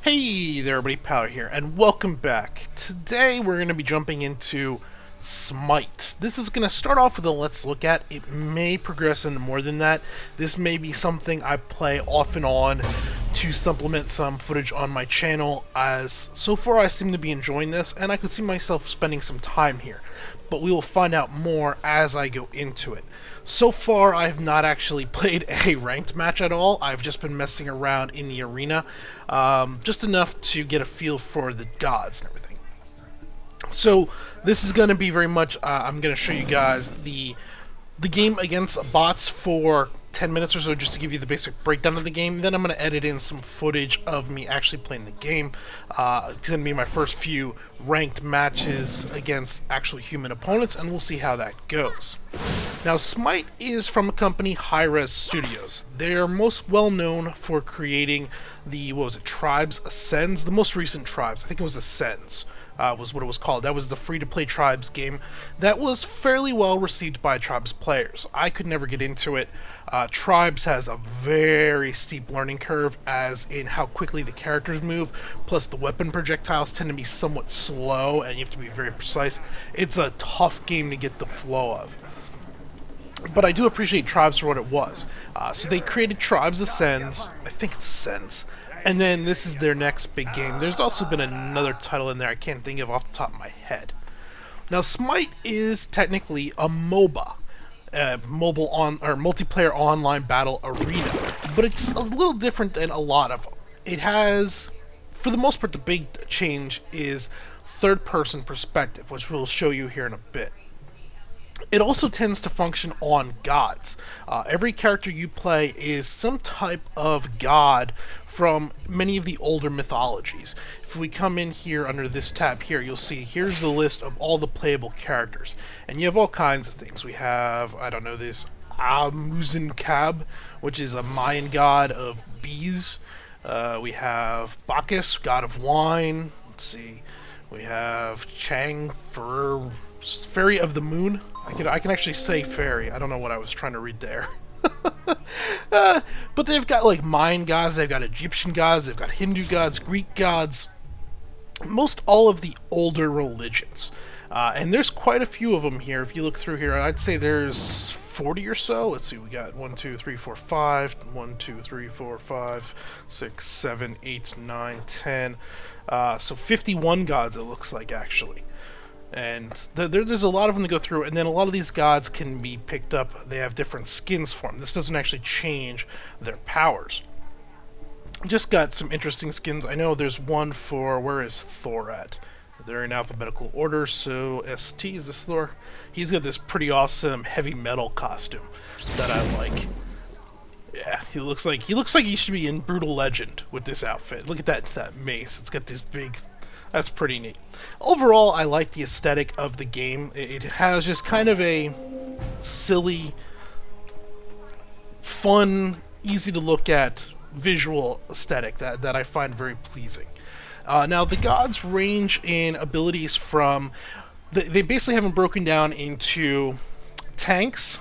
Hey there everybody, Power here, and welcome back. Today we're going to be jumping into Smite. This is going to start off with a let's look at. It may progress into more than that. This may be something I play off and on to supplement some footage on my channel, as so far I seem to be enjoying this, and I could see myself spending some time here. But we will find out more as I go into it. So far, I have not actually played a ranked match at all. I've just been messing around in the arena, just enough to get a feel for the gods and everything. So this is going to be very much, I'm going to show you guys the game against bots for 10 minutes or so, just to give you the basic breakdown of the game. Then I'm going to edit in some footage of me actually playing the game. It's going to be my first few ranked matches against actual human opponents, and we'll see how that goes. Now, Smite is from a company, Hi-Rez Studios. They're most well known for creating the, Tribes Ascends? The most recent Tribes, I think it was Ascends. Was what it was called. That was the free-to-play Tribes game that was fairly well received by Tribes players. I could never get into it. Tribes has a very steep learning curve, as in how quickly the characters move, plus the weapon projectiles tend to be somewhat slow, and you have to be very precise. It's a tough game to get the flow of. But I do appreciate Tribes for what it was. So they created Tribes Ascends, I think it's Ascends, and then this is their next big game. There's also been another title in there I can't think of off the top of my head. Now, Smite is technically a MOBA, multiplayer online battle arena, but it's a little different than a lot of them. It has, for the most part, the big change is third-person perspective, which we'll show you here in a bit. It also tends to function on gods. Every character you play is some type of god from many of the older mythologies. If we come in here under this tab here, you'll see here's the list of all the playable characters. And you have all kinds of things. We have, I don't know, this Amuzinkab, which is a Mayan god of bees. We have Bacchus, god of wine. Let's see. We have Chang, fairy of the moon. I can actually say fairy. I don't know what I was trying to read there. But they've got like Mayan gods, they've got Egyptian gods, they've got Hindu gods, Greek gods, most all of the older religions. And there's quite a few of them here. If you look through here, I'd say there's 40 or so. Let's see, we got 1, 2, 3, 4, 5, 1, 2, 3, 4, 5, 6, 7, 8, 9, 10. So 51 gods it looks like, actually. And there's a lot of them to go through, and then a lot of these gods can be picked up. They have different skins for them. This doesn't actually change their powers. Just got some interesting skins. I know there's one for, where is Thor at? They're in alphabetical order, so ST, is this Thor? He's got this pretty awesome heavy metal costume that I like. Yeah, he looks like he should be in Brutal Legend with this outfit. Look at that mace. It's got this big... That's pretty neat. Overall, I like the aesthetic of the game. It has just kind of a silly, fun, easy to look at visual aesthetic that I find very pleasing. Now, the gods range in abilities from... They basically have them broken down into tanks,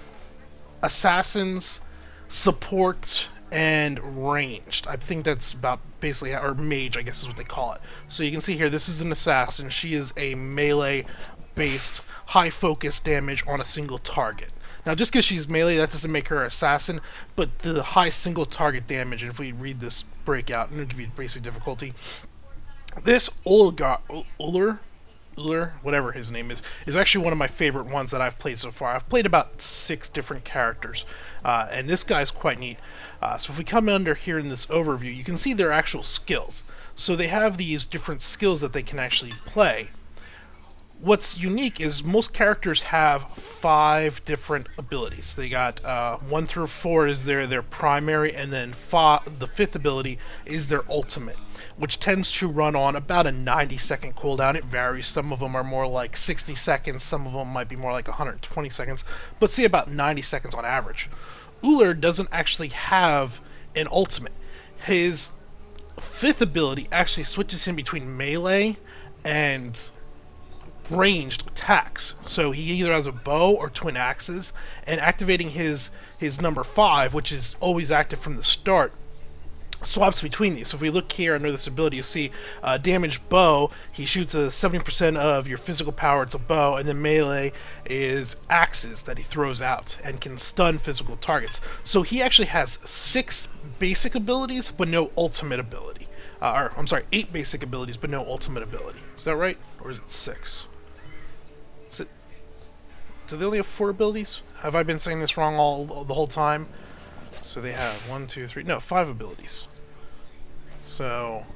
assassins, support, and ranged. I think that's about basically, or mage, I guess is what they call it. So you can see here, this is an assassin. She is a melee-based, high-focus damage on a single target. Now, just because she's melee, that doesn't make her an assassin, but the high single target damage, and if we read this breakout, it'll give you basic difficulty. This Uller, whatever his name is actually one of my favorite ones that I've played so far. I've played about 6 different characters, and this guy's quite neat. So if we come under here in this overview, you can see their actual skills. So they have these different skills that they can actually play. What's unique is most characters have 5 different abilities. They got 1 through 4 is their primary, and then the 5th ability is their ultimate, which tends to run on about a 90-second cooldown. It varies. Some of them are more like 60 seconds. Some of them might be more like 120 seconds. But say about 90 seconds on average. Uller doesn't actually have an ultimate. His 5th ability actually switches him between melee and ranged attacks. So he either has a bow or twin axes, and activating his number 5, which is always active from the start, swaps between these. So if we look here under this ability, you see damage bow. He shoots a 70% of your physical power. It's a bow, and then melee is axes that he throws out and can stun physical targets. So he actually has 6 basic abilities, but no ultimate ability. Or I'm sorry, 8 basic abilities, but no ultimate ability. Is that right, or is it 6? Is it? Do they only have 4 abilities? Have I been saying this wrong all the whole time? So they have 1, 2, 3, no, 5 abilities. So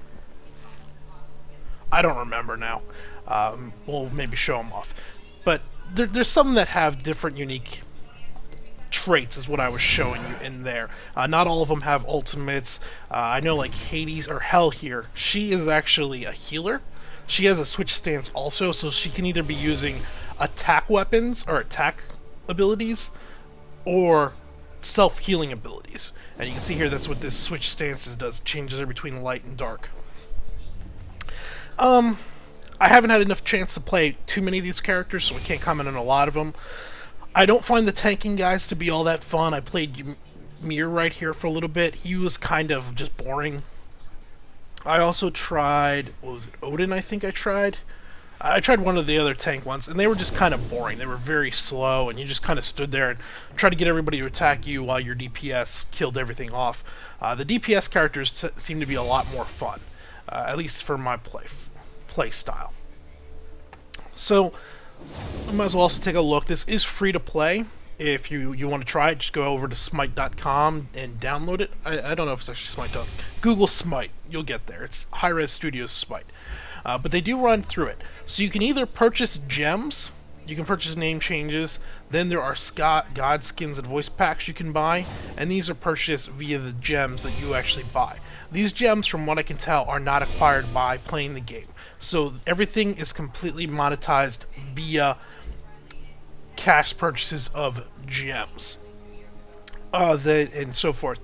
I don't remember now. We'll maybe show them off. But there's some that have different unique traits, is what I was showing you in there. Not all of them have ultimates. I know like Hades or Hell here, she is actually a healer. She has a switch stance also, so she can either be using attack weapons or attack abilities, or self-healing abilities. And you can see here that's what this switch stances does. It changes her between light and dark. I haven't had enough chance to play too many of these characters, so I can't comment on a lot of them. I don't find the tanking guys to be all that fun. I played Mir right here for a little bit. He was kind of just boring. I also tried, what was it, Odin I think I tried? I tried one of the other tank ones, and they were just kind of boring. They were very slow, and you just kind of stood there and tried to get everybody to attack you while your DPS killed everything off. The DPS characters seem to be a lot more fun, at least for my play style. So, I might as well also take a look. This is free to play. If you want to try it, just go over to smite.com and download it. I don't know if it's actually smite.com. Google Smite. You'll get there. It's Hi-Res Studios Smite. But they do run through it. So you can either purchase gems, you can purchase name changes, then there are god skins and voice packs you can buy, and these are purchased via the gems that you actually buy. These gems, from what I can tell, are not acquired by playing the game. So everything is completely monetized via cash purchases of gems. And so forth.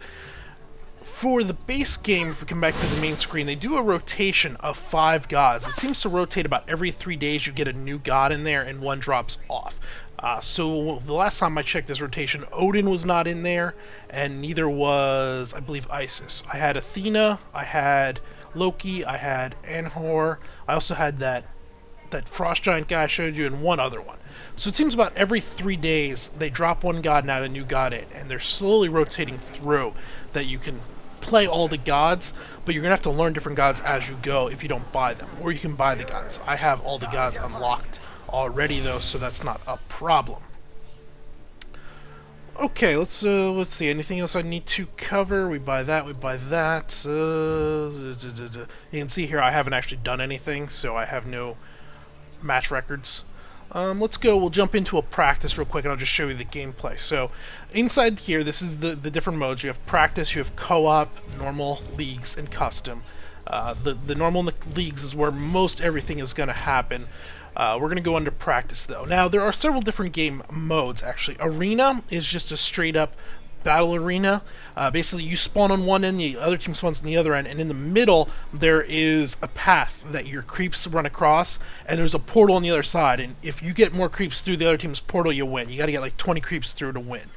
For the base game, if we come back to the main screen, they do a rotation of 5 gods. It seems to rotate about every 3 days. You get a new god in there, and one drops off. So the last time I checked this rotation, Odin was not in there, and neither was, I believe, Isis. I had Athena, I had Loki, I had Anhor, I also had that frost giant guy I showed you, and one other one. So it seems about every 3 days they drop one god and add a new god in, and they're slowly rotating through that you can play all the gods, but you're going to have to learn different gods as you go if you don't buy them, or you can buy the gods. I have all the gods unlocked already though, so that's not a problem. Okay, let's see. Anything else I need to cover? We buy that, we buy that. You can see here I haven't actually done anything, so I have no match records. Let's go, we'll jump into a practice real quick and I'll just show you the gameplay. So, inside here, this is the different modes. You have practice, you have co-op, normal, leagues, and custom. The normal leagues is where most everything is going to happen. We're going to go under practice, though. Now, there are several different game modes, actually. Arena is just a straight-up battle arena. Basically, you spawn on one end, the other team spawns on the other end, and in the middle, there is a path that your creeps run across, and there's a portal on the other side, and if you get more creeps through the other team's portal, you win. You gotta get like 20 creeps through to win.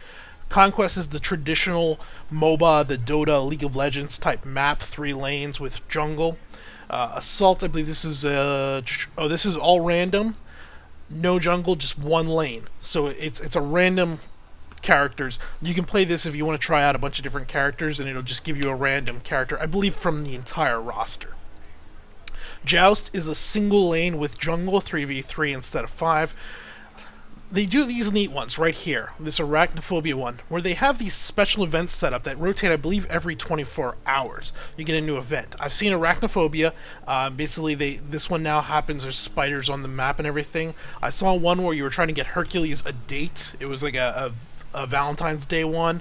Conquest is the traditional MOBA, the Dota, League of Legends type map, 3 lanes with jungle. Assault, I believe this is this is all random, no jungle, just 1 lane. So it's a random characters. You can play this if you want to try out a bunch of different characters, and it'll just give you a random character, I believe, from the entire roster. Joust is a single lane with jungle, 3v3 instead of 5. They do these neat ones right here, this Arachnophobia one, where they have these special events set up that rotate, I believe, every 24 hours. You get a new event. I've seen Arachnophobia. Basically, this one now happens. There's spiders on the map and everything. I saw one where you were trying to get Hercules a date. It was like a Valentine's Day one,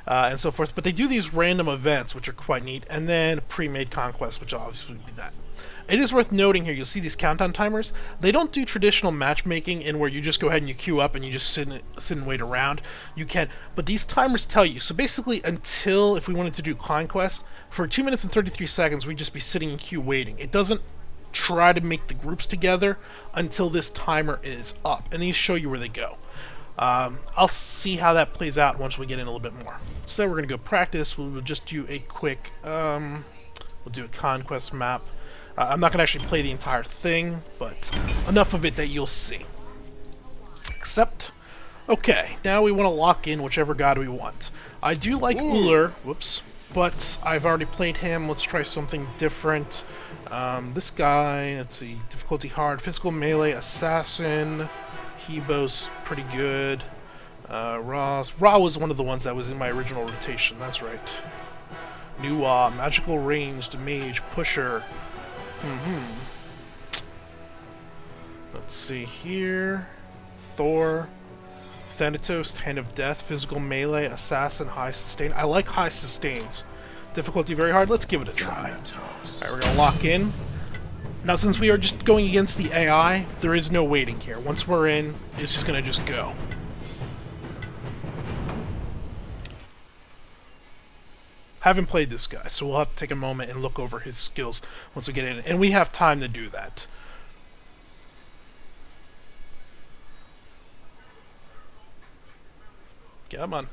and so forth. But they do these random events, which are quite neat, and then pre-made conquest, which obviously would be that. It is worth noting here, you'll see these countdown timers. They don't do traditional matchmaking in where you just go ahead and you queue up and you just sit and wait around. You can, but these timers tell you. So basically, until, if we wanted to do conquest, for 2 minutes and 33 seconds, we'd just be sitting in queue waiting. It doesn't try to make the groups together until this timer is up, and these show you where they go. I'll see how that plays out once we get in a little bit more. So we're going to go practice. We'll just do a quick, we'll do a conquest map. I'm not going to actually play the entire thing, but enough of it that you'll see. Accept. Okay, now we want to lock in whichever god we want. I do like Uller, whoops, but I've already played him. Let's try something different. This guy, let's see, difficulty hard, physical melee, assassin, Hebo's pretty good. Ra was one of the ones that was in my original rotation, that's right. Nuwa, magical ranged, mage, pusher. Let's see here. Thor, Thanatos, Hand of Death, physical melee, assassin, high sustain. I like high sustains. Difficulty very hard. Let's give it a try. Alright, we're gonna lock in. Now, since we are just going against the AI, there is no waiting here. Once we're in, it's just gonna just go. Haven't played this guy, so we'll have to take a moment and look over his skills once we get in. And we have time to do that. Come on.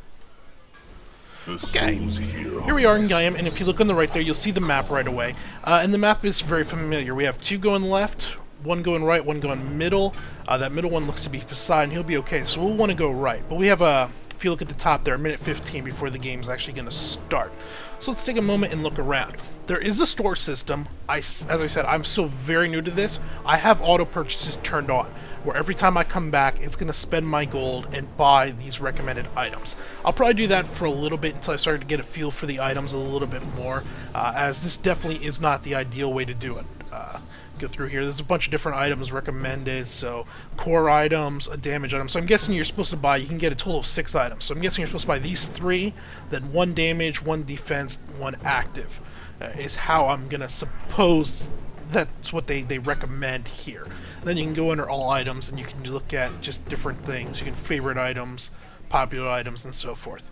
Okay, here we are in Gaiam, and if you look on the right there, you'll see the map right away. And the map is very familiar. We have two going left, one going right, one going middle. That middle one looks to be Poseidon. He'll be okay, so we'll want to go right. But we have if you look at the top there, a minute 15 before the game's actually going to start. So let's take a moment and look around. There is a store system. As I said, I'm still very new to this. I have auto purchases turned on, where every time I come back, it's going to spend my gold and buy these recommended items. I'll probably do that for a little bit until I start to get a feel for the items a little bit more, as this definitely is not the ideal way to do it. Go through here. There's a bunch of different items recommended, so core items, a damage item. So I'm guessing you're supposed to buy, you can get a total of 6 items. So I'm guessing you're supposed to buy these 3, then 1 damage, 1 defense, 1 active, is how I'm going to suppose that's what they recommend here. Then you can go under all items and you can look at just different things. You can favorite items, popular items, and so forth.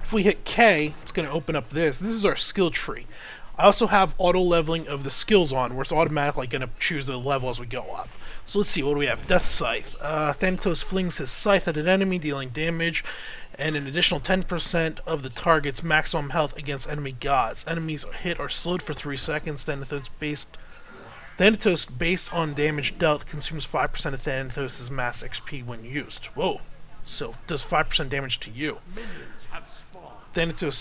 If we hit K, it's going to open up this. This is our skill tree. I also have auto leveling of the skills on, where it's automatically going to choose the level as we go up. So let's see, what do we have? Death Scythe. Thanatos flings his scythe at an enemy, dealing damage, and an additional 10% of the target's maximum health against enemy gods. Enemies hit are slowed for 3 seconds. Thanatos, based on damage dealt, consumes 5% of Thanatos' mass XP when used. Whoa. So, does 5% damage to you. Thanatos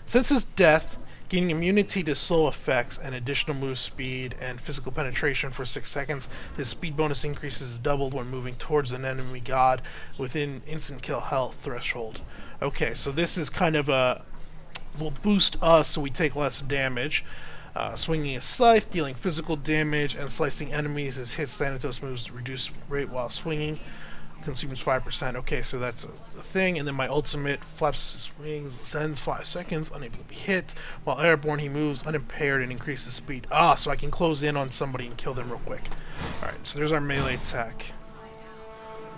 since his death, gaining immunity to slow effects and additional move speed and physical penetration for 6 seconds. His speed bonus increases doubled when moving towards an enemy god within instant kill health threshold. Okay, so this is kind of will boost us so we take less damage. Swinging a scythe, dealing physical damage, and slicing enemies as hits Thanatos moves reduce rate while swinging. Consumes 5%. Okay, so that's a thing. And then my ultimate flaps his wings, sends 5 seconds, unable to be hit. While airborne, he moves unimpaired and increases speed. So I can close in on somebody and kill them real quick. Alright, so there's our melee attack.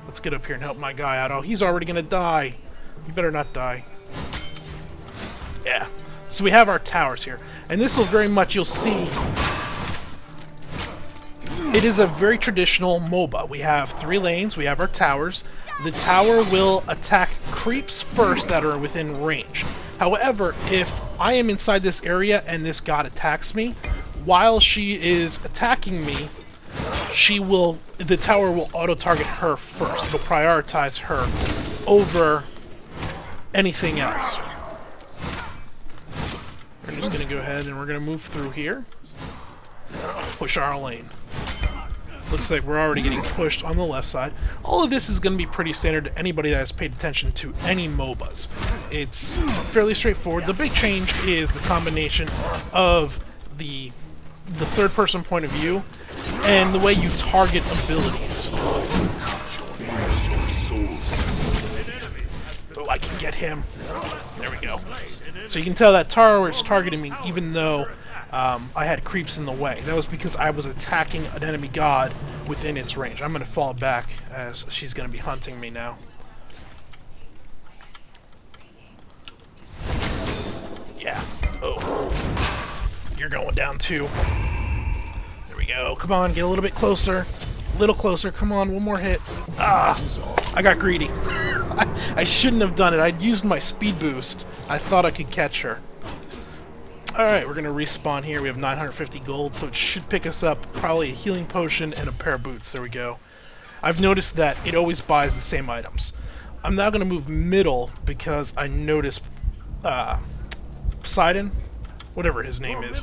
Let's get up here and help my guy out. Oh, he's already gonna die. You better not die. Yeah. So we have our towers here. And this will very much, you'll see, it is a very traditional MOBA. We have 3 lanes, we have our towers. The tower will attack creeps first that are within range. However, if I am inside this area and this god attacks me, while she is attacking me, the tower will auto-target her first. It'll prioritize her over anything else. We're just going to go ahead and we're going to move through here. Push our lane. Looks like we're already getting pushed on the left side. All of this is going to be pretty standard to anybody that has paid attention to any MOBAs. It's fairly straightforward. The big change is the combination of the third-person point of view and the way you target abilities. Oh, I can get him. There we go. So you can tell that tower is targeting me even though I had creeps in the way. That was because I was attacking an enemy god within its range. I'm going to fall back as she's going to be hunting me now. Yeah. Oh. You're going down too. There we go. Come on, get a little bit closer. Little closer. Come on, one more hit. Ah, I got greedy. I shouldn't have done it. I'd used my speed boost. I thought I could catch her. Alright, we're going to respawn here. We have 950 gold, so it should pick us up probably a healing potion and a pair of boots. There we go. I've noticed that it always buys the same items. I'm now going to move middle because I noticed Poseidon, whatever his name is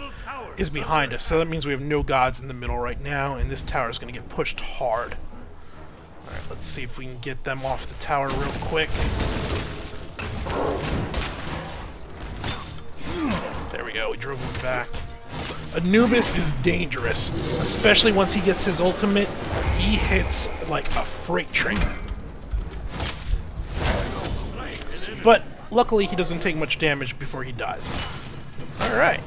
behind us. So that means we have no gods in the middle right now, and this tower is going to get pushed hard. Alright, let's see if we can get them off the tower real quick. There we go, we drove him back. Anubis is dangerous, especially once he gets his ultimate. He hits like a freight train. But luckily he doesn't take much damage before he dies. Alright,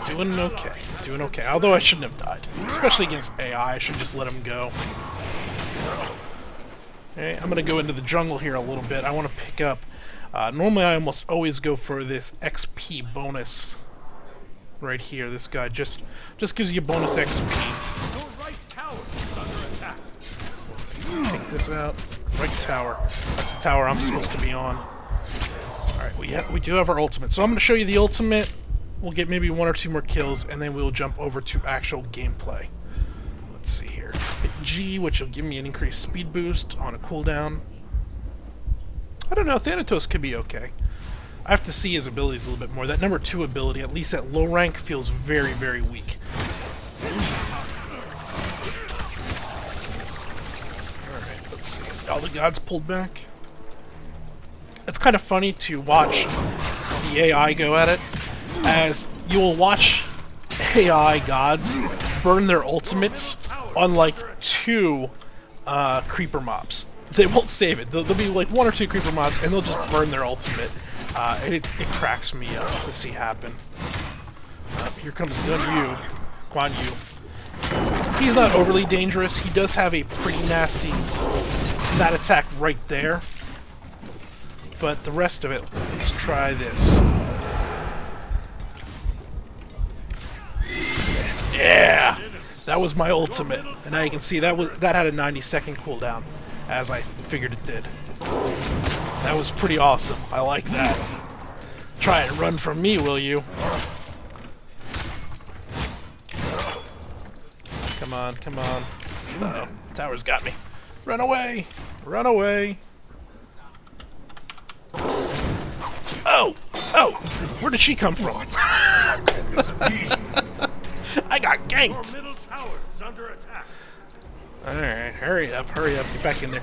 doing okay, doing okay. Although I shouldn't have died, especially against AI. I should just let him go. Okay, I'm going to go into the jungle here a little bit. I want to pick up... normally I almost always go for this XP bonus right here. This guy just gives you bonus XP. Take this out. Right tower. That's the tower I'm supposed to be on. Alright, we do have our ultimate. So I'm going to show you the ultimate. We'll get maybe 1 or 2 more kills, and then we'll jump over to actual gameplay. Let's see here. Hit G, which will give me an increased speed boost on a cooldown. I don't know, Thanatos could be okay. I have to see his abilities a little bit more. That number 2 ability, at least at low rank, feels very, very weak. Alright, let's see. All the gods pulled back. It's kind of funny to watch the AI go at it, as you will watch AI gods burn their ultimates on like 2 creeper mobs. They won't save it. There'll be like 1 or 2 creeper mobs, and they'll just burn their ultimate. And it cracks me up to see happen. Here comes Guan Yu. He's not overly dangerous. He does have a pretty nasty that attack right there. But the rest of it, let's try this. Yeah! That was my ultimate. And now you can see that had a 90-second cooldown, as I figured it did. That was pretty awesome. I like that. Try and run from me, will you? Come on, come on. Uh-oh. Tower's got me. Run away! Run away! Oh! Oh! Where did she come from? I got ganked! Alright, hurry up, get back in there.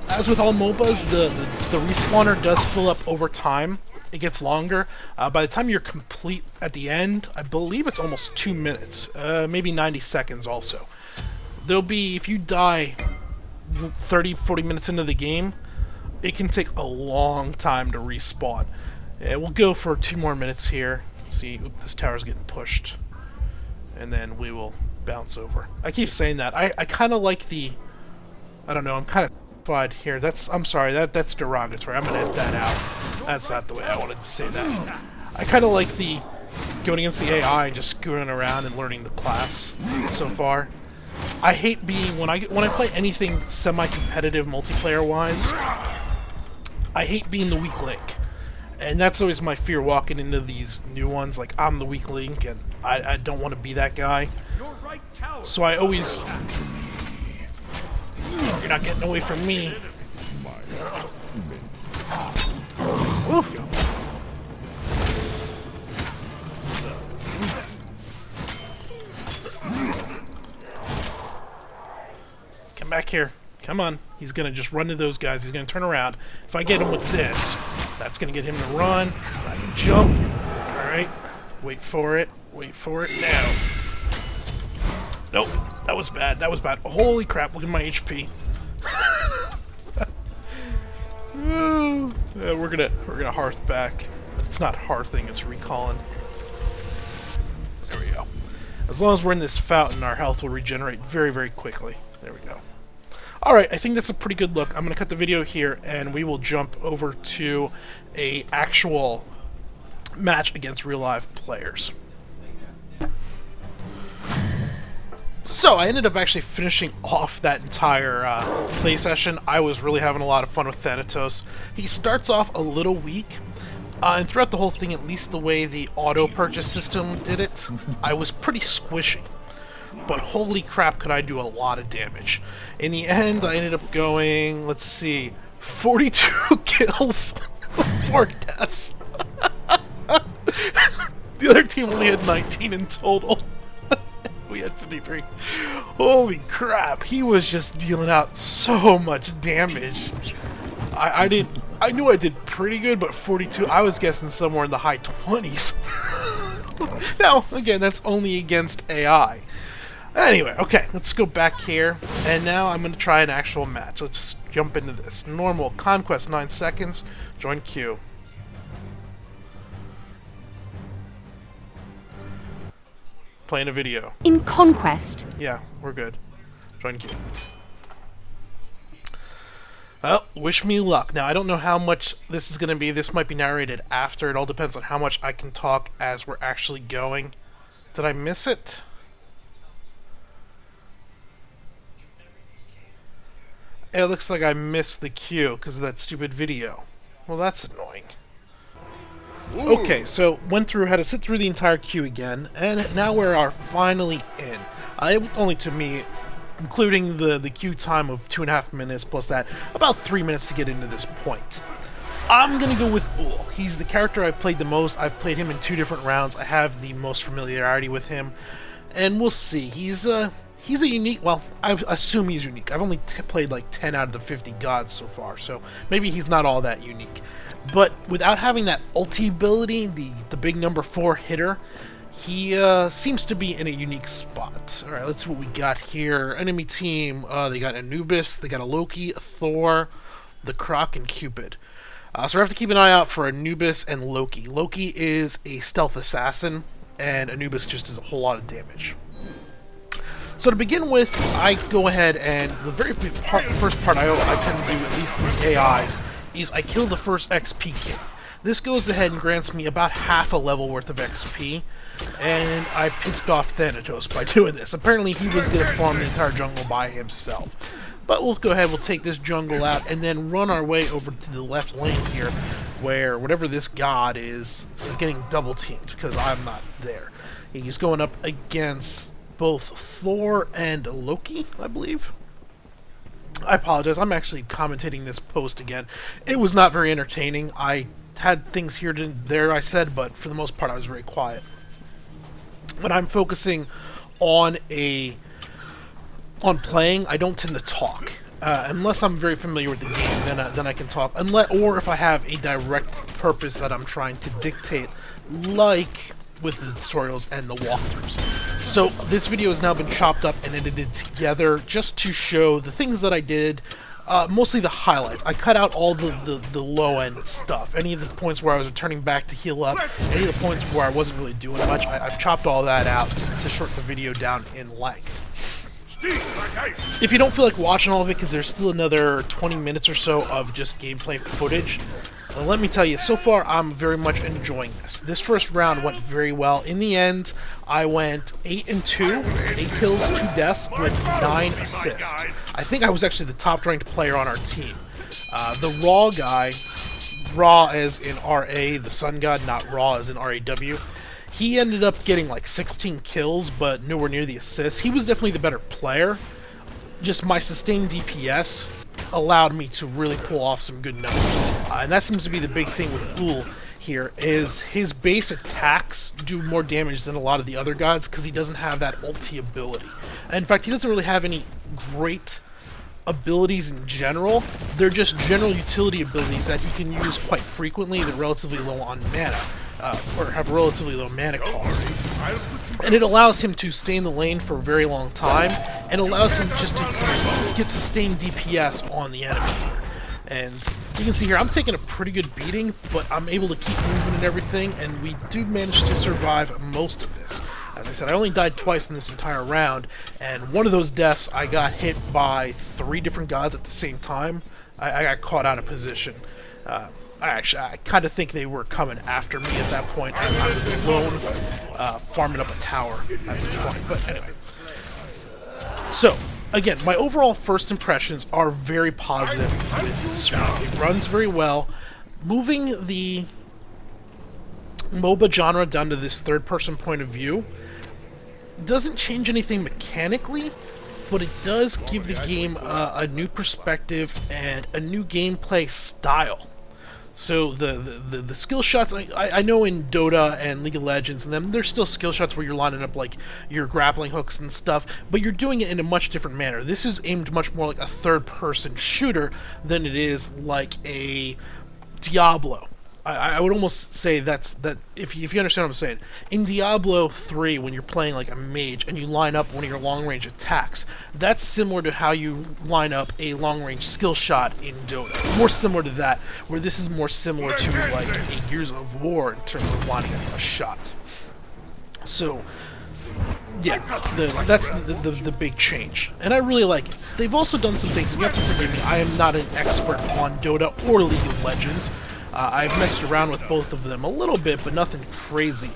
As with all MOBAs, the respawner does fill up over time. It gets longer. By the time you're complete at the end, I believe it's almost 2 minutes. Maybe 90 seconds also. There'll be, if you die 30-40 minutes into the game, it can take a long time to respawn. Yeah, we'll go for 2 more minutes here. Let's see, oop, this tower's getting pushed. And then we will bounce over. I keep saying that. I kind of like the... I don't know, I'm kind of fine here. I'm sorry, that's derogatory. I'm going to edit that out. That's not the way I wanted to say that. I kind of like the going against the AI and just screwing around and learning the class so far. I hate being... When I play anything semi-competitive multiplayer-wise, I hate being the weak link. And that's always my fear walking into these new ones. Like, I'm the weak link, and I don't want to be that guy. So I always... You're not getting away from me. Ooh. Come back here. Come on. He's going to just run to those guys. He's going to turn around. If I get him with this, that's going to get him to run. I can jump. Alright. Wait for it. Wait for it. Now. Nope. That was bad. That was bad. Holy crap. Look at my HP. We're gonna hearth back. But it's not hearthing, it's recalling. There we go. As long as we're in this fountain, our health will regenerate very, very quickly. There we go. Alright, I think that's a pretty good look. I'm going to cut the video here, and we will jump over to a actual match against real live players. So I ended up actually finishing off that entire play session. I was really having a lot of fun with Thanatos. He starts off a little weak, and throughout the whole thing, at least the way the auto purchase system did it, I was pretty squishy. But holy crap, could I do a lot of damage. In the end, I ended up going, let's see, 42 kills, 4 deaths. The other team only had 19 in total. We had 53. Holy crap, he was just dealing out so much damage. I knew I did pretty good, but 42, I was guessing somewhere in the high 20s. Now, again, that's only against AI. Anyway, okay, let's go back here, and now I'm going to try an actual match. Let's jump into this. Normal, Conquest, 9 seconds, join queue. Playing a video. In Conquest. Yeah, we're good. Join queue. Well, wish me luck. Now, I don't know how much this is going to be. This might be narrated after. It all depends on how much I can talk as we're actually going. Did I miss it? It looks like I missed the queue because of that stupid video. Well, that's annoying. Okay, so went through, had to sit through the entire queue again, and now we are finally in. It only took me, including the queue time of 2.5 minutes, plus that, about 3 minutes to get into this point. I'm gonna go with Ull. He's the character I've played the most. I've played him in 2 different rounds. I have the most familiarity with him, and we'll see. He's a unique, well, I assume he's unique. I've only played like 10 out of the 50 gods so far, so maybe he's not all that unique. But without having that ulti ability, the big number 4 hitter, he seems to be in a unique spot. Alright, let's see what we got here. Enemy team, they got Anubis, they got a Loki, a Thor, the Croc, and Cupid. So we have to keep an eye out for Anubis and Loki. Loki is a stealth assassin, and Anubis just does a whole lot of damage. So to begin with, I go ahead and the very first part I tend to do, at least in the AIs, is I kill the first XP kit. This goes ahead and grants me about half a level worth of XP, and I pissed off Thanatos by doing this. Apparently he was going to farm the entire jungle by himself. But we'll go ahead, we'll take this jungle out, and then run our way over to the left lane here, where whatever this god is getting double teamed, because I'm not there. He's going up against both Thor and Loki, I believe. I apologize, I'm actually commentating this post again. It was not very entertaining. I had things here and there I said, but for the most part I was very quiet. When I'm focusing on playing, I don't tend to talk. Unless I'm very familiar with the game, then I can talk. Or if I have a direct purpose that I'm trying to dictate, like with the tutorials and the walkthroughs. So this video has now been chopped up and edited together just to show the things that I did, mostly the highlights. I cut out all the low-end stuff, any of the points where I was returning back to heal up, any of the points where I wasn't really doing much. I've chopped all that out to shorten the video down in length. If you don't feel like watching all of it because there's still another 20 minutes or so of just gameplay footage, let me tell you, so far I'm very much enjoying this. This first round went very well. In the end, I went 8-2, 8 kills, 2 deaths with 9 assists. I think I was actually the top ranked player on our team. The Raw guy, Raw as in RA, the Sun God, not Raw as in RAW, he ended up getting like 16 kills, but nowhere near the assists. He was definitely the better player. Just my sustained DPS allowed me to really pull off some good numbers. And that seems to be the big thing with Ull here, is his base attacks do more damage than a lot of the other gods because he doesn't have that ulti ability. And in fact, he doesn't really have any great abilities in general. They're just general utility abilities that he can use quite frequently. They're relatively low on mana, or have relatively low mana cost. And it allows him to stay in the lane for a very long time, and allows him just to get sustained DPS on the enemy here. And you can see here, I'm taking a pretty good beating, but I'm able to keep moving and everything, and we do manage to survive most of this. As I said, I only died twice in this entire round, and one of those deaths, I got hit by 3 different gods at the same time. I got caught out of position. I kind of think they were coming after me at that point, as I was alone, farming up a tower at this point. But anyway, So, again, my overall first impressions are very positive with Smite. It runs very well. Moving the MOBA genre down to this third-person point of view doesn't change anything mechanically, but it does give the game a new perspective and a new gameplay style. So the skill shots, I know in Dota and League of Legends and them, there's still skill shots where you're lining up like your grappling hooks and stuff, but you're doing it in a much different manner. This is aimed much more like a third-person shooter than it is like a Diablo. I would almost say that if you understand what I'm saying. In Diablo 3, when you're playing like a mage and you line up one of your long-range attacks, that's similar to how you line up a long-range skill shot in Dota. More similar to that, where this is more similar to like a Gears of War in terms of lining up a shot. So, yeah, that's the big change. And I really like it. They've also done some things, and you have to forgive me, I am not an expert on Dota or League of Legends. I've messed around with both of them a little bit, but nothing crazy.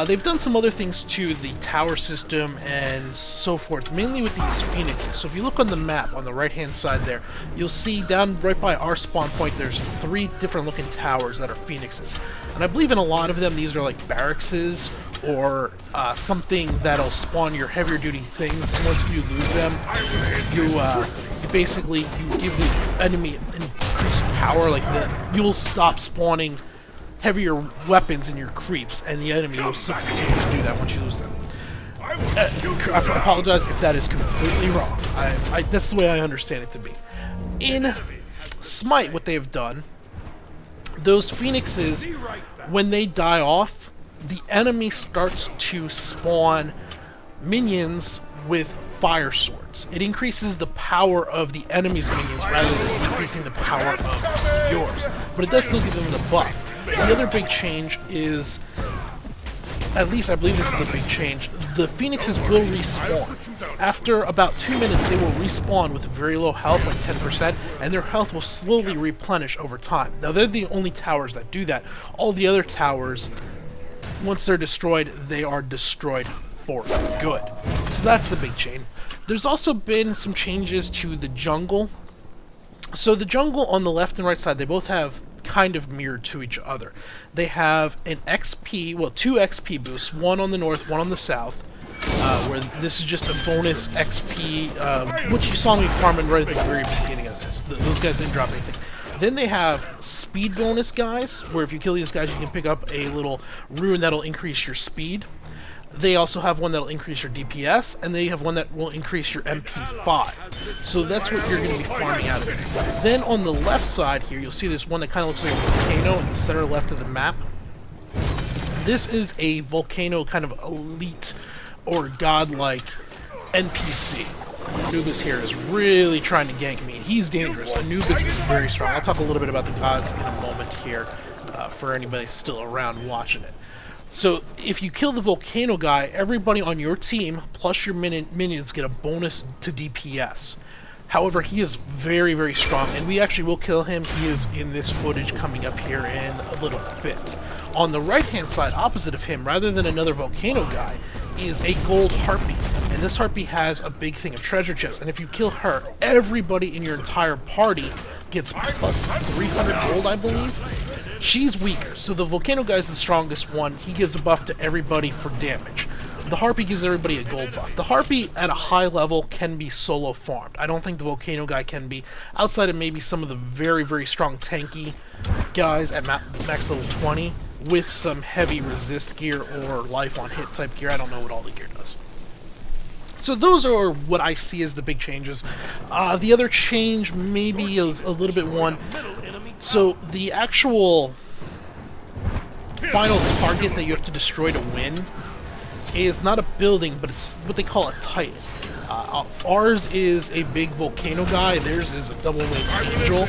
They've done some other things to the tower system and so forth, mainly with these phoenixes. So if you look on the map on the right-hand side there, you'll see down right by our spawn point, there's 3 different looking towers that are phoenixes. And I believe in a lot of them, these are like barracks or something that'll spawn your heavier duty things. And once you lose them, you basically give the enemy increased power, like you'll stop spawning heavier weapons in your creeps, and the enemy will still continue to do that once you lose them. I apologize if that is completely wrong. That's the way I understand it to be. In Smite, what they've done, those phoenixes, when they die off, the enemy starts to spawn minions with fire swords. It increases the power of the enemy's minions rather than increasing the power of yours. But it does still give them the buff. The other big change is, at least I believe this is a big change, the phoenixes will respawn. After about 2 minutes, they will respawn with very low health, like 10%, and their health will slowly replenish over time. Now, they're the only towers that do that. All the other towers, once they're destroyed, they are destroyed for good. So that's the big change. There's also been some changes to the jungle. So the jungle on the left and right side, they both have kind of mirrored to each other. They have an XP, well, 2 XP boosts, one on the north, one on the south, where this is just a bonus XP, which you saw me farming right at the very beginning of this. Those guys didn't drop anything. Then they have speed bonus guys, where if you kill these guys, you can pick up a little rune that'll increase your speed. They also have one that'll increase your DPS, and they have one that will increase your MP5. So that's what you're going to be farming out of it. Then on the left side here, you'll see this one that kind of looks like a volcano in the center left of the map. This is a volcano kind of elite or godlike NPC. Anubis here is really trying to gank me. He's dangerous. Anubis is very strong. I'll talk a little bit about the gods in a moment here for anybody still around watching it. So, if you kill the volcano guy, everybody on your team, plus your minions, get a bonus to DPS. However, he is very, very strong, and we actually will kill him. He is in this footage coming up here in a little bit. On the right-hand side, opposite of him, rather than another volcano guy, is a gold harpy. And this harpy has a big thing of treasure chests, and if you kill her, everybody in your entire party gets plus 300 gold, I believe. She's weaker, so the volcano guy is the strongest one. He gives a buff to everybody for damage. The harpy gives everybody a gold buff. The harpy at a high level can be solo farmed. I don't think the volcano guy can be, outside of maybe some of the very, very strong tanky guys at max level 20 with some heavy resist gear or life on hit type gear. I don't know what all the gear does. So those are what I see as the big changes. The other change maybe is a little bit one. So the actual final target that you have to destroy to win is not a building, but it's what they call a titan. Ours is a big volcano guy. Theirs is a double-winged angel,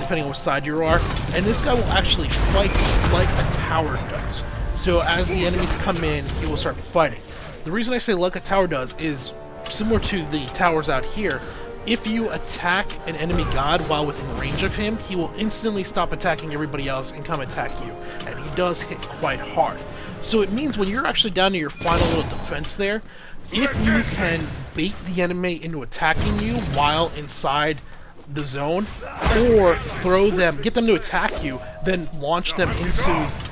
depending on which side you are. And this guy will actually fight like a tower does. So as the enemies come in, he will start fighting. The reason I say like a tower does is similar to the towers out here. If you attack an enemy god while within range of him, he will instantly stop attacking everybody else and come attack you. And he does hit quite hard. So it means when you're actually down to your final little defense there, if you can bait the enemy into attacking you while inside the zone, or throw them, get them to attack you, then launch them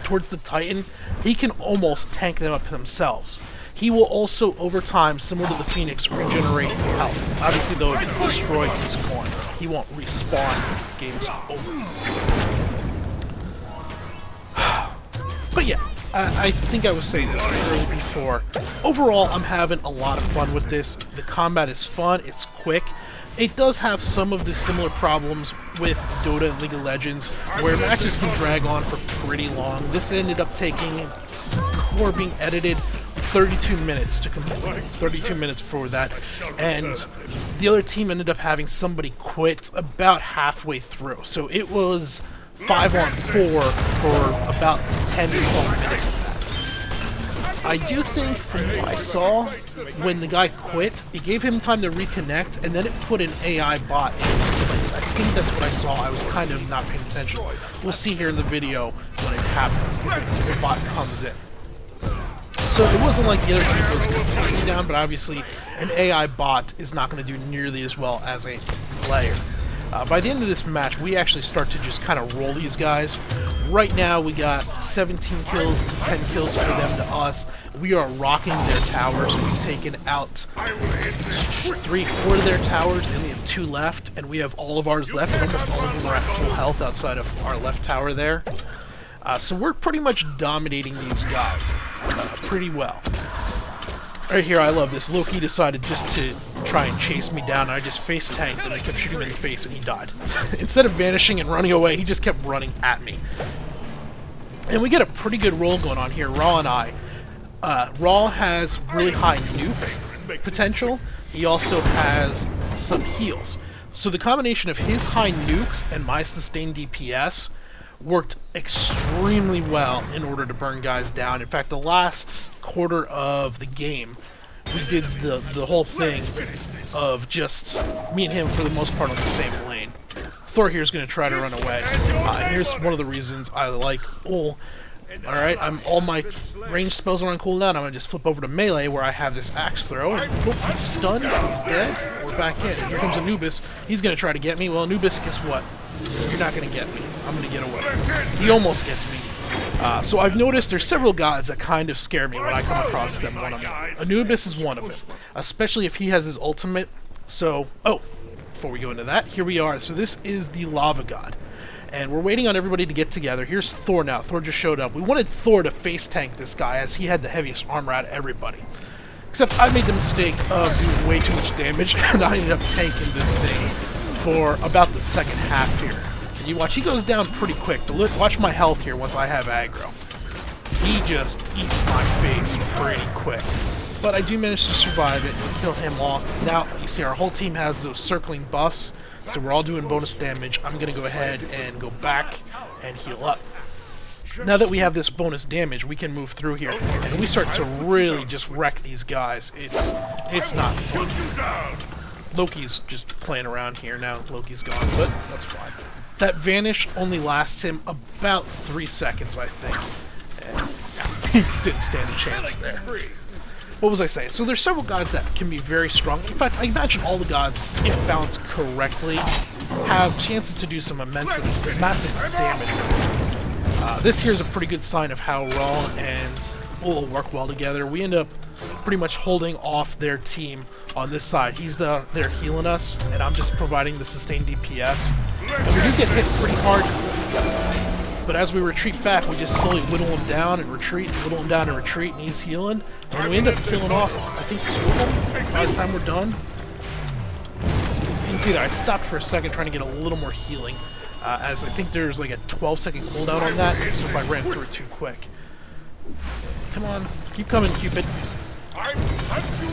towards the Titan, he can almost tank them up themselves. He will also, over time, similar to the Phoenix, regenerate health. Obviously, though, if he's destroyed, he's gone. He won't respawn. Game's over. But yeah, I think I was saying this earlier before. Overall, I'm having a lot of fun with this. The combat is fun. It's quick. It does have some of the similar problems with Dota and League of Legends, where matches can drag on for pretty long. This ended up taking, before being edited, 32 minutes to complete. 32 minutes for that. And the other team ended up having somebody quit about halfway through. So it was 5-on-4 for about 10 to 12 minutes of that. I do think, from what I saw, when the guy quit, it gave him time to reconnect, and then it put an AI bot in his place. I think that's what I saw. I was kind of not paying attention. We'll see here in the video when it happens, if the bot comes in. So it wasn't like the other team was completely down, but obviously an AI bot is not going to do nearly as well as a player. By the end of this match, we actually start to just kind of roll these guys. Right now, we got 17 kills to 10 kills for them to us. We are rocking their towers. We've taken out 3, 4 of their towers. They only have 2 left, and we have all of ours left. And almost all of them are at full health outside of our left tower there. So we're pretty much dominating these guys pretty well. Right here, I love this. Loki decided just to try and chase me down, and I just face tanked, and I kept shooting him in the face, and he died. Instead of vanishing and running away, he just kept running at me. And we get a pretty good roll going on here, Raw and I. Raw has really high nuke potential. He also has some heals. So the combination of his high nukes and my sustained DPS worked extremely well in order to burn guys down. In fact, the last quarter of the game, we did the whole thing of just me and him, for the most part, on the same lane. Thor here is going to try to run away. Here's one of the reasons I like Ul. Alright, all my ranged spells are on cooldown. I'm going to just flip over to melee, where I have this axe throw. And whoop, he's stunned, he's dead. We're back in. And here comes Anubis. He's going to try to get me. Well, Anubis, guess what? You're not going to get me. I'm going to get away. He almost gets me. So I've noticed there's several gods that kind of scare me when I come across them. Anubis is one of them, especially if he has his ultimate. So, before we go into that, here we are. So this is the lava god, and we're waiting on everybody to get together. Here's Thor now. Thor just showed up. We wanted Thor to face tank this guy, as he had the heaviest armor out of everybody. Except I made the mistake of doing way too much damage, and I ended up tanking this thing for about the second half here. And you watch, he goes down pretty quick. Watch my health here once I have aggro. He just eats my face pretty quick. But I do manage to survive it and kill him off. Now, you see our whole team has those circling buffs, so we're all doing bonus damage. I'm going to go ahead and go back and heal up. Now that we have this bonus damage, we can move through here, and we start to really just wreck these guys. It's not fun. Loki's just playing around here now. Loki's gone, but that's fine. That vanish only lasts him about 3 seconds, I think. And he didn't stand a chance there. What was I saying? So there's several gods that can be very strong. In fact, I imagine all the gods, if balanced correctly, have chances to do some massive damage. This here is a pretty good sign of how Raw and Ul work well together. We end up pretty much holding off their team on this side. He's there healing us, and I'm just providing the sustained DPS. And we do get hit pretty hard, but as we retreat back, we just slowly whittle him down and retreat, whittle him down and retreat, and he's healing. And we end up killing off, I think, 2 of them by the time we're done. You can see that I stopped for a second trying to get a little more healing, as I think there's like a 12-second cooldown on that, so if I ran through it too quick. Come on, keep coming, Cupid.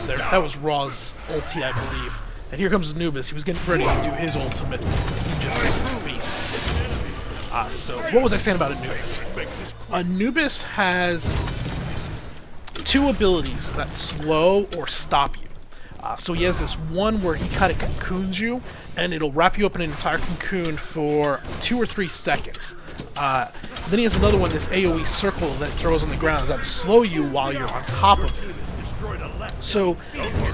There, that was Raw's ulti, I believe. And here comes Anubis. He was getting ready to do his ultimate. He just faced it. So, what was I saying about Anubis? Anubis has 2 abilities that slow or stop you. So he has this one where he kind of cocoons you, and it'll wrap you up in an entire cocoon for 2 or 3 seconds. Then he has another one, this AoE circle that throws on the ground that will slow you while you're on top of it. So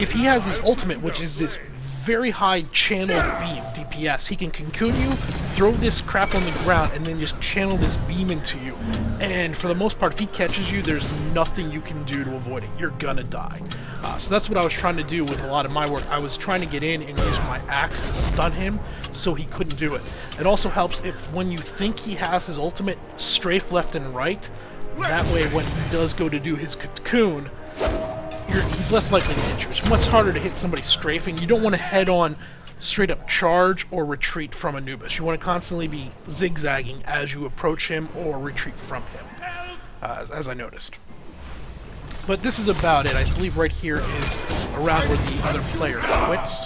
if he has his ultimate, which is this very high channel beam DPS, he can cocoon you, throw this crap on the ground, and then just channel this beam into you. And for the most part, if he catches you, there's nothing you can do to avoid it. You're gonna die. So that's what I was trying to do with a lot of my work. I was trying to get in and use my axe to stun him so he couldn't do it. It also helps if when you think he has his ultimate, strafe left and right. That way when he does go to do his cocoon, he's less likely to hit you. It's much harder to hit somebody strafing. You don't want to head-on straight-up charge or retreat from Anubis. You want to constantly be zigzagging as you approach him or retreat from him, as I noticed. But this is about it. I believe right here is around where the other player quits.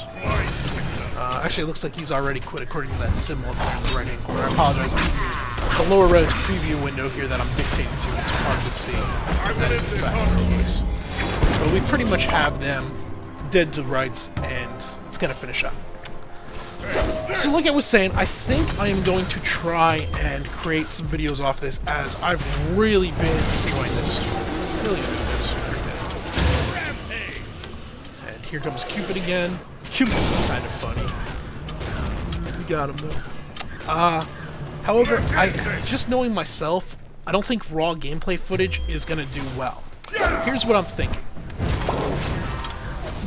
Actually, it looks like he's already quit according to that symbol up there in the right-hand corner. I apologize. The lower res preview window here that I'm dictating to, it's hard to see if that is in fact the case. But we pretty much have them dead to rights, and it's going to finish up. So like I was saying, I think I am going to try and create some videos off this, as I've really been enjoying this. Silly to do this every day. And here comes Cupid again. Cupid is kind of funny. We got him though. However, just knowing myself, I don't think raw gameplay footage is going to do well. Here's what I'm thinking.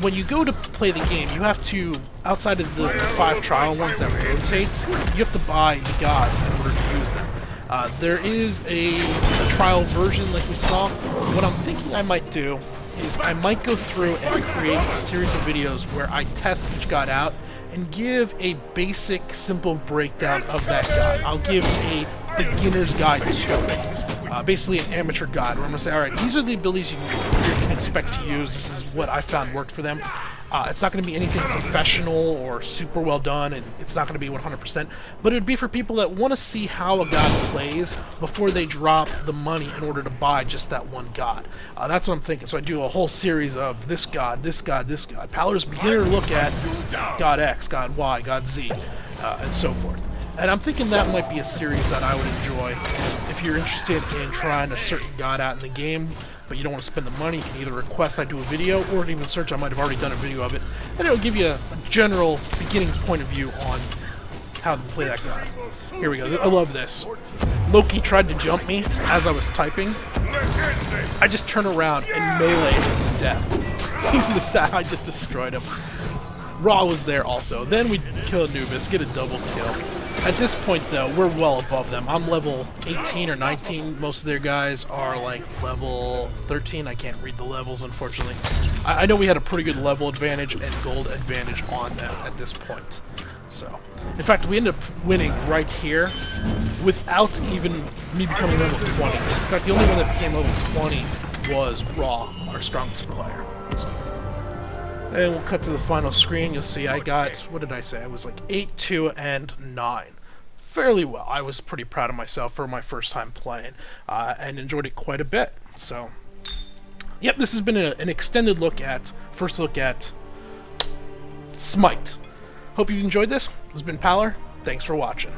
When you go to play the game, you have to, outside of the 5 trial ones that rotate, you have to buy the gods in order to use them. There is a trial version like we saw. What I'm thinking I might do is I might go through and create a series of videos where I test each god out and give a basic, simple breakdown of that god. I'll give a beginner's guide to it. Basically an amateur guide, where I'm going to say, alright, these are the abilities you can expect to use. This is what I found worked for them. It's not going to be anything professional or super well done, and it's not going to be 100%, but it would be for people that want to see how a god plays before they drop the money in order to buy just that one god. That's what I'm thinking. So I do a whole series of this god, this god, this god. Paladin's beginner look at god X, god Y, god Z, and so forth. And I'm thinking that might be a series that I would enjoy. If you're interested in trying a certain god out in the game, but you don't want to spend the money, you can either request I do a video, or even search. I might have already done a video of it, and it'll give you a general beginning point of view on how to play that god. Here we go. I love this. Loki tried to jump me as I was typing. I just turn around and melee him to death. He's in the sack. I just destroyed him. Ra was there also. Then we kill Anubis, get a double kill. At this point, though, we're well above them. I'm level 18 or 19. Most of their guys are like level 13. I can't read the levels, unfortunately. I know we had a pretty good level advantage and gold advantage on them at this point. So, in fact, we ended up winning right here without even me becoming level 20. In fact, the only one that became level 20 was Ra, our strongest player. So. And we'll cut to the final screen. You'll see I got, what did I say? I was like 8, 2, and 9. Fairly well. I was pretty proud of myself for my first time playing, and enjoyed it quite a bit. So, yep, this has been an extended first look at Smite. Hope you've enjoyed this. This has been Paler. Thanks for watching.